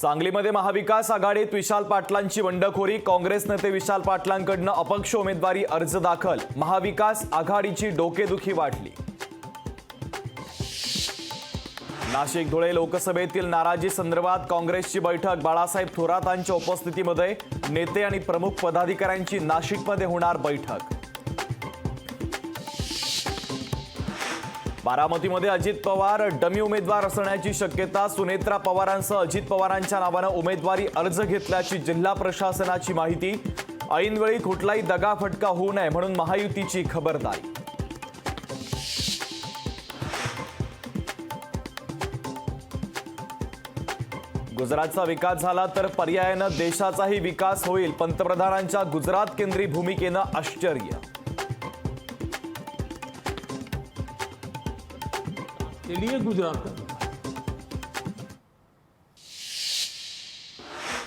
सांगलीमध्ये महाविकास आघाडीत विशाल पाटलांची बंडखोरी। काँग्रेस नेते विशाल पाटलांकडून अपक्ष उमेदवारी अर्ज दाखल। महाविकास आघाडीची डोकेदुखी वाढली। नाशिक धुळे लोकसभेतील नाराजी संदर्भात काँग्रेसची बैठक। बाळासाहेब थोरातांच्या उपस्थितीमध्ये नेते आणि प्रमुख पदाधिकाऱ्यांची नाशिकमध्ये होणार बैठक। बारामतीमध्ये अजित पवार डमी उमेदवार असण्याची शक्यता। सुनेत्रा पवारांसह अजित पवारांच्या नावाने उमेदवारी अर्ज घेतल्याची जिल्हा प्रशासनाची माहिती। ऐनवेळी कुठलाही दगाफटका होऊ नये म्हणून महायुतीची खबरदारी। गुजरातचा विकास झाला तर पर्यायाने देशाचाही विकास होईल। पंतप्रधानांच्या गुजरात केंद्री भूमिकेनं आश्चर्य। के लिए गुजरात का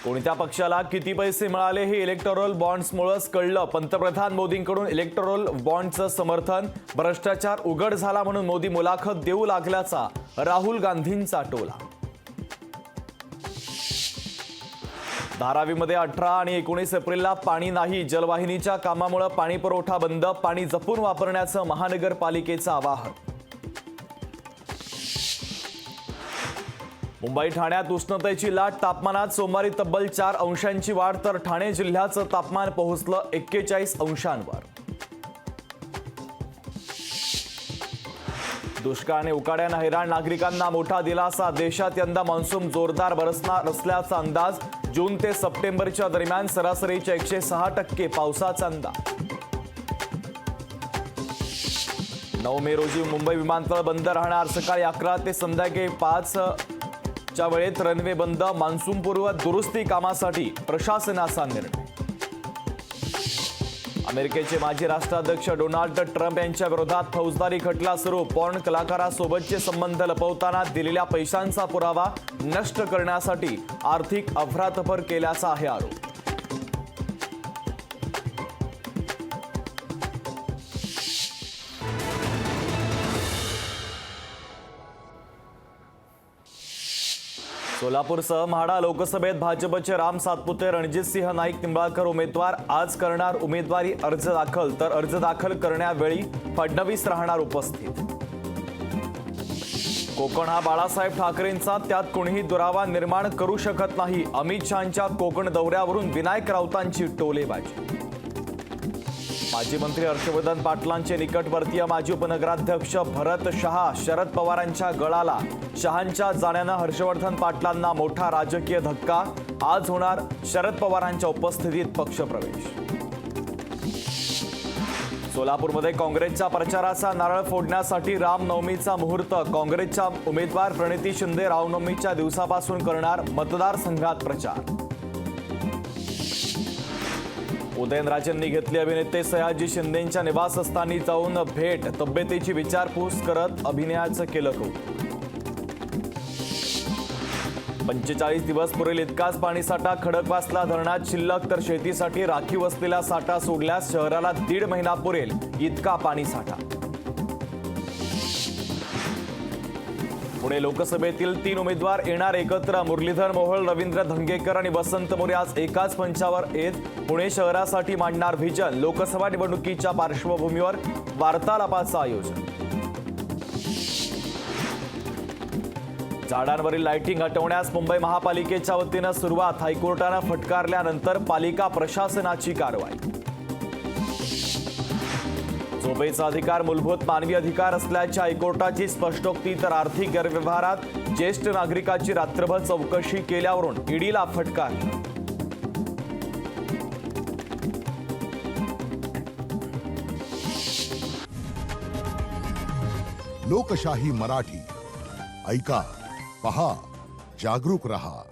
कोणत्या पक्षाला किती पैसे मिळाले हे इलेक्टोरल बॉन्ड्समुळेच कळलं। पंतप्रधान मोदींकडून इलेक्टोरल बॉन्डचं समर्थन। भ्रष्टाचार उघड झाला म्हणून मोदी मुलाखत देऊ लागल्याचा राहुल गांधींचा टोला। धारावीमध्ये 18 आणि 19 एप्रिलला पाणी नाही। जलवाहिनीच्या कामामुळे पाणी पुरवठा बंद। पाणी जपून वापरण्याचं महानगरपालिकेचं आवाहन। मुंबई ठाण्यात उष्णतेची लाट। तापमानात सोमवारी तब्बल 4 अंशांची वाढ तर ठाणे जिल्ह्याचं तापमान पोहोचलं 41 अंशांवर। दुष्काळाने उकाड्यानं हैराण नागरिकांना मोठा दिलासा। देशात यंदा मान्सून जोरदार बरसणार असल्याचा अंदाज। जून ते सप्टेंबरच्या दरम्यान सरासरीच्या 106% पावसाचा अंदाज। 9 मे रोजी मुंबई विमानतळ बंद राहणार। सकाळी 11 ते संध्याकाळी 5 च्या वेळेत रनवे बंद। मान्सूनपूर्व दुरुस्ती कामासाठी प्रशासनाचा निर्णय। अमेरिकेचे माजी राष्ट्राध्यक्ष डोनाल्ड ट्रम्प यांच्या विरोधात फौजदारी खटला सुरू। पॉर्न कलाकारासोबतचे संबंध लपवताना दिलेल्या पैशांचा पुरावा नष्ट करण्यासाठी आर्थिक अफरातफर केल्याचा आहे आरोप। सोलापूरसह म्हाडा लोकसभेत भाजपचे राम सातपुते, रणजितसिंह नाईक निंबाळकर उमेदवार आज करणार उमेदवारी अर्ज दाखल। तर अर्ज दाखल करण्यावेळी फडणवीस राहणार उपस्थित। कोकण हा बाळासाहेब ठाकरेंचा, त्यात कोणीही दुरावा निर्माण करू शकत नाही। अमित शहांच्या कोकण दौऱ्यावरून विनायक राऊतांची टोलेबाजी। माजी मंत्री हर्षवर्धन पाटलांचे निकटवर्तीय माजी उपनगराध्यक्ष भरत शहा शरद पवारांच्या गळाला। शहांच्या जाण्यानं हर्षवर्धन पाटलांना मोठा राजकीय धक्का। आज होणार शरद पवारांच्या उपस्थितीत पक्षप्रवेश। सोलापूरमध्ये काँग्रेसच्या प्रचाराचा नारळ फोडण्यासाठी रामनवमीचा मुहूर्त। काँग्रेसच्या उमेदवार प्रणिती शिंदे रामनवमीच्या दिवसापासून करणार मतदारसंघात प्रचार। उदयनराजेंनी घेतली अभिनेते सयाजी शिंदेंच्या निवासस्थानी जाऊन भेट। तब्येतीची विचारपूस करत अभिनयाचं केलं कौतुक। 45 दिवस पुरेल इतकाच पाणीसाठा। खडकवासला धरणात शिल्लक तर शेतीसाठी राखीव असलेला साठा सोडल्यास शहराला 1.5 महिना पुरेल इतका पाणीसाठा। पुणे लोकसभेतील 3 उमेदवार येणार एकत्र। मुरलीधर मोहोळ, रवींद्र धंगेकर आणि वसंत मोरे आज एकाच मंचावर येत पुणे शहरासाठी मांडणार व्हिजन। लोकसभा निवडणुकीच्या पार्श्वभूमीवर वार्तालापाचं आयोजन। झाडांवरील लाइटिंग हटवण्यास मुंबई महापालिकेच्या वतीनं सुरुवात। हायकोर्टानं फटकारल्यानंतर पालिका प्रशासनाची कारवाई। झोपेचा अधिकार मूलभूत मानवी अधिकार असल्याची हायकोर्टाची स्पष्टोक्ती। तर आर्थिक गैरव्यवहारात ज्येष्ठ नागरिकाची रात्रभर चौकशी केल्यावरून ईडीला फटकार। लोकशाही मराठी ऐका, पहा, जागरूक रहा।